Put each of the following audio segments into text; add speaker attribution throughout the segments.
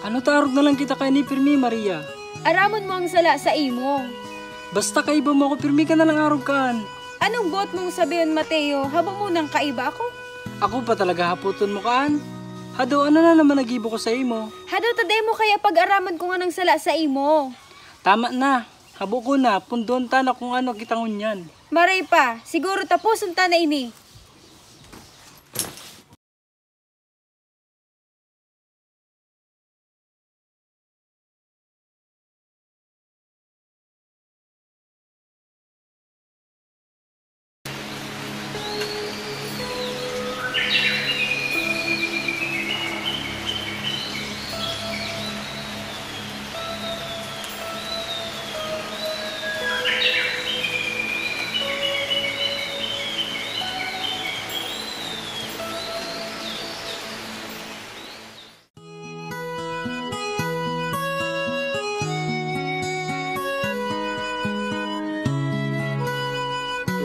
Speaker 1: Ano tarog na lang kita kay ni Pirmi, Maria?
Speaker 2: Aramon mo ang sala sa imo.
Speaker 1: Basta kaiba mo ako, Pirmi ka na lang arog kaan.
Speaker 2: Anong buot mong sabihin, Mateo? Haba mo nang kaiba ako?
Speaker 1: Ako pa talaga haputon mo kaan? Hado, ano na naman nagibo ko sa imo?
Speaker 2: Hado, taday mo kaya pag-araman ko nga ng sala sa imo.
Speaker 1: Tama na, habo ko na, pundon ta na kung ano kitang unyan.
Speaker 2: Maray pa, siguro tapusun ta na ini.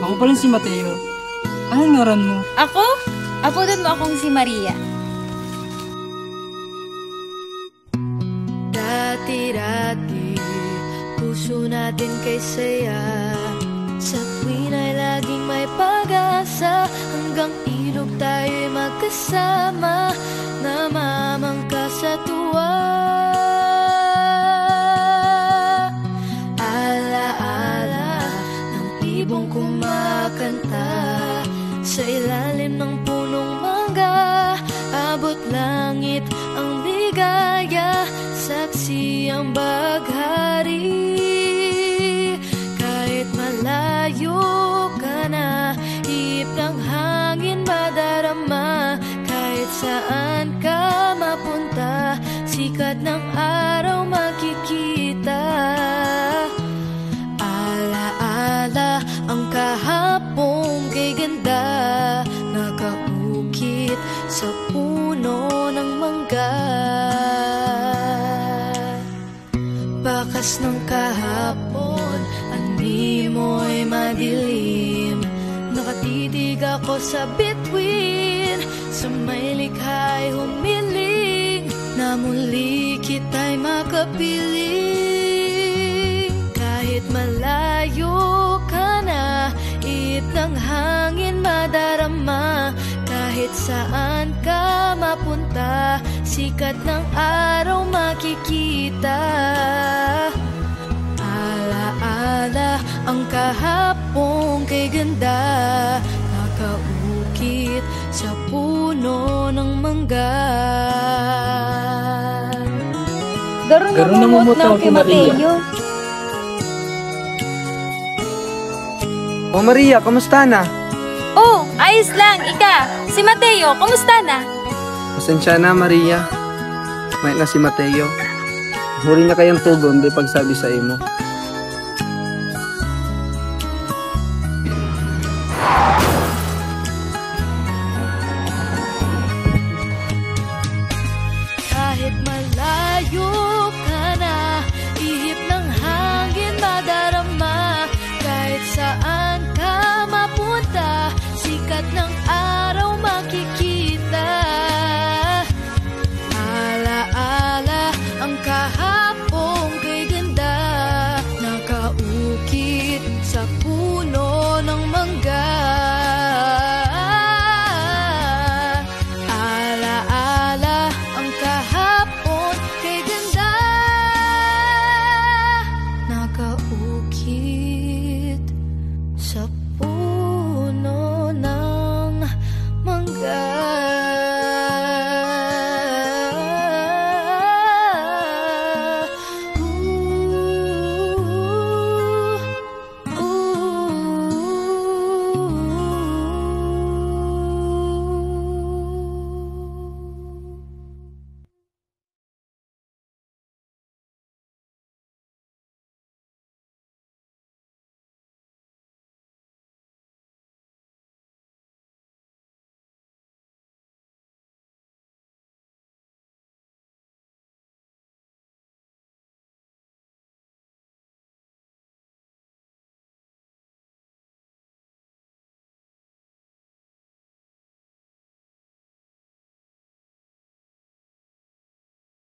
Speaker 1: Ako pala si Mateo. Anong ngaran mo?
Speaker 2: Ako? Apunan mo akong si Maria.
Speaker 3: Dati-dati, puso natin kay saya. Sa tuwin ay laging may pag-asa. Hanggang ilog tayo'y magkasama. Namamangka sa tuwa. Ala-ala ng ibong kumakanta sa ilalim ng punong mangga. Abot langit ang ligaya, saksi ang baghari. Kahit malayo ka na, ihip ng hangin madarama. Kahit saan ka mapunta, sikat ng araw makikita. Ala-ala ang kahapon kay ganda, nakaukit sa puno ng mangga. Bakas ng kahapon, animoy madilim. Nakatitig ako sa bituin, sa may likha'y humiling, na muli kita'y makapiling. Kahit malayo ka na, ihip ng hangin madarama. Kahit saan ka mapunta, sikat ng araw makikita. Ala-ala ang kahapon kay ganda, nakaukit sa puno ng mangga.
Speaker 2: Garo namumot na kay Mateo.
Speaker 4: O Maria, kamusta na?
Speaker 2: Oh, ayos lang. Ika, si Mateo, kumusta na?
Speaker 4: Pasensya na, Maria. May na si Mateo. Huri na kayang tugon, di pagsabi sa imo.